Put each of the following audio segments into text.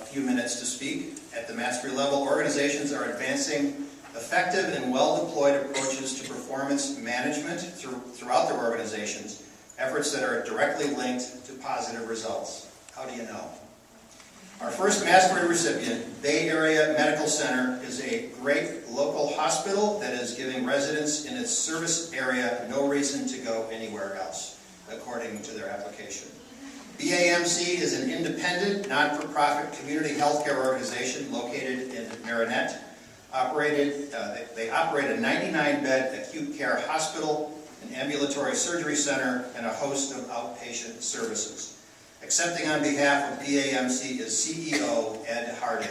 few minutes to speak. At the mastery level, organizations are advancing effective and well-deployed approaches to performance management throughout their organizations, efforts that are directly linked to positive results. How do you know? Our first mastery recipient, Bay Area Medical Center, is a great local hospital that is giving residents in its service area no reason to go anywhere else, according to their application. BAMC is an independent, non-for-profit community healthcare organization located in Marinette. They operate a 99-bed acute care hospital, an ambulatory surgery center, and a host of outpatient services. Accepting on behalf of BAMC is CEO Ed Harding.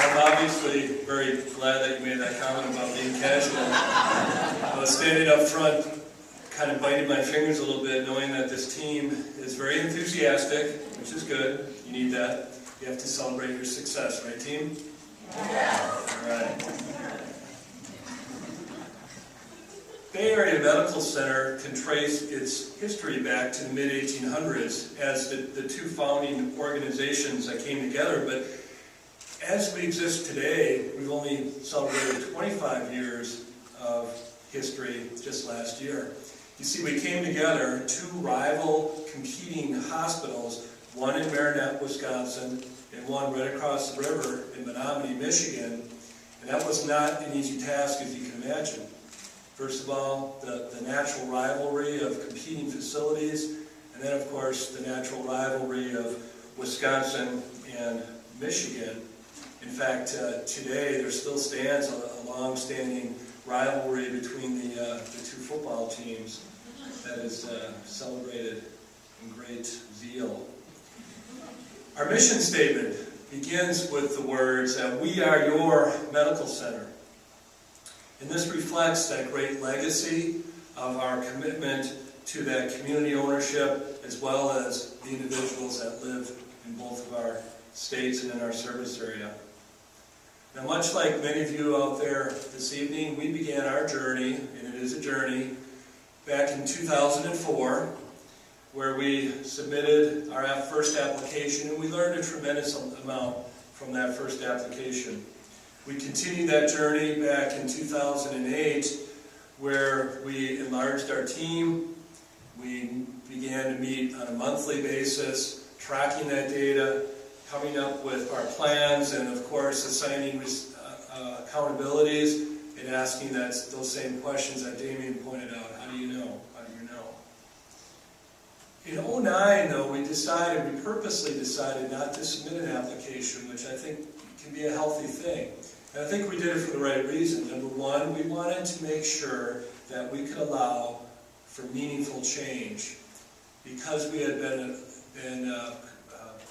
I'm obviously very glad that you made that comment about being casual. I was standing up front, kind of biting my fingers a little bit, knowing that this team is very enthusiastic, which is good. You need that. You have to celebrate your success, right, team? Yeah. All right. Bay Area Medical Center can trace its history back to the mid-1800s as the two founding organizations that came together, but as we exist today, we've only celebrated 25 years of history just last year. You see, we came together, two rival competing hospitals, one in Marinette, Wisconsin, and one right across the river in Menominee, Michigan. And that was not an easy task, as you can imagine. First of all, the natural rivalry of competing facilities, and then, of course, the natural rivalry of Wisconsin and Michigan. In fact, today there still stands a long-standing rivalry between the two football teams that is celebrated in great zeal. Our mission statement begins with the words that we are your medical center. And this reflects that great legacy of our commitment to that community ownership as well as the individuals that live in both of our states and in our service area. Now, much like many of you out there this evening, we began our journey, and it is a journey, back in 2004, where we submitted our first application, and we learned a tremendous amount from that first application. We continued that journey back in 2008, where we enlarged our team. We began to meet on a monthly basis, tracking that data, coming up with our plans, and of course assigning accountabilities and asking those same questions that Damien pointed out. How do you know? How do you know? In 2009, though, we purposely decided not to submit an application, which I think can be a healthy thing. And I think we did it for the right reason. Number one, we wanted to make sure that we could allow for meaningful change. Because we had been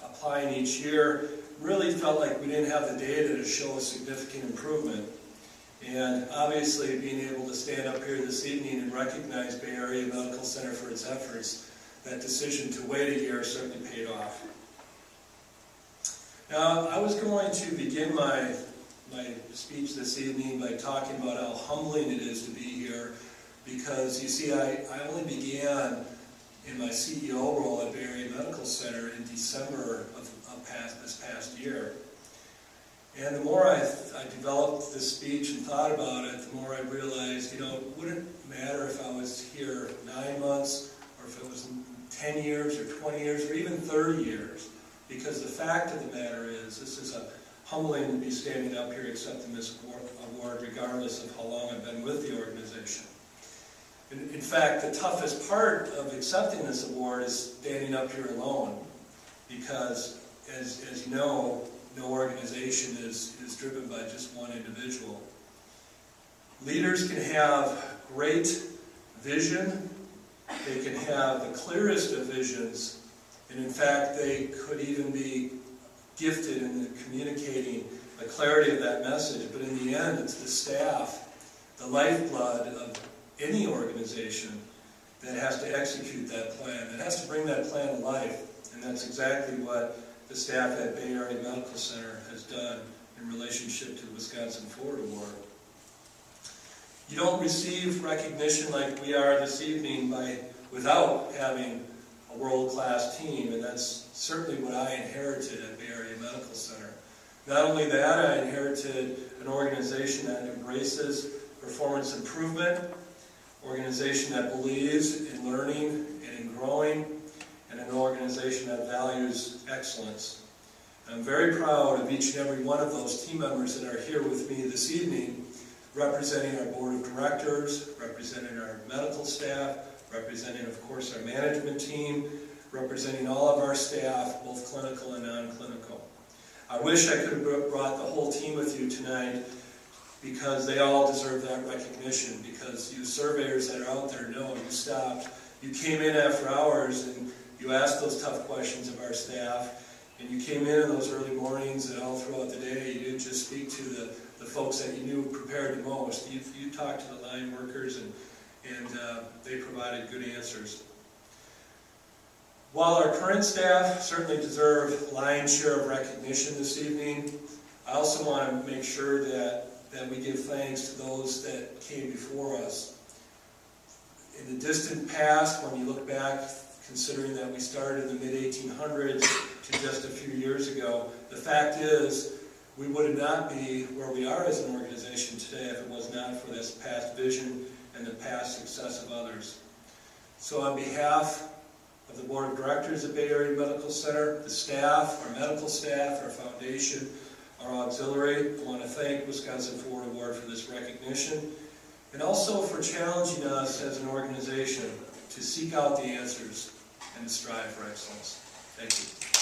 applying each year, really felt like we didn't have the data to show a significant improvement. And obviously, being able to stand up here this evening and recognize Bay Area Medical Center for its efforts, that decision to wait a year certainly paid off. Now, I was going to begin my speech this evening by talking about how humbling it is to be here, because you see, I only began in my CEO role at Bay Area Medical Center in December of this past year. And the more I developed this speech and thought about it, the more I realized, it wouldn't matter if I was here 9 months, or if it was 10 years, or 20 years, or even 30 years. Because the fact of the matter is, this is humbling to be standing up here accepting this award, regardless of how long I've been with the organization. In fact, the toughest part of accepting this award is standing up here alone, because, as you know, no organization is driven by just one individual. Leaders can have great vision, they can have the clearest of visions, and in fact, they could even be gifted in communicating the clarity of that message, but in the end, it's the staff, the lifeblood of any organization, that has to execute that plan, that has to bring that plan to life, and that's exactly what the staff at Bay Area Medical Center has done in relationship to the Wisconsin Forward Award. You don't receive recognition like we are this evening without having a world-class team, and that's certainly what I inherited at Bay Area Medical Center. Not only that, I inherited an organization that embraces performance improvement, organization that believes in learning and in growing, and an organization that values excellence. I'm very proud of each and every one of those team members that are here with me this evening, representing our board of directors, representing our medical staff, representing, of course, our management team, representing all of our staff, both clinical and non-clinical. I wish I could have brought the whole team with you tonight, because they all deserve that recognition, because you surveyors that are out there know you stopped. You came in after hours and you asked those tough questions of our staff, and you came in those early mornings and all throughout the day. You didn't just speak to the folks that you knew prepared the most. You talked to the line workers, and they provided good answers. While our current staff certainly deserve lion's share of recognition this evening, I also want to make sure that we give thanks to those that came before us. In the distant past, when you look back, considering that we started in the mid-1800s to just a few years ago, the fact is we would not be where we are as an organization today if it was not for this past vision and the past success of others. So on behalf of the Board of Directors at Bay Area Medical Center, the staff, our medical staff, our foundation, our auxiliary, I want to thank Wisconsin Forward Award for this recognition, and also for challenging us as an organization to seek out the answers and to strive for excellence. Thank you.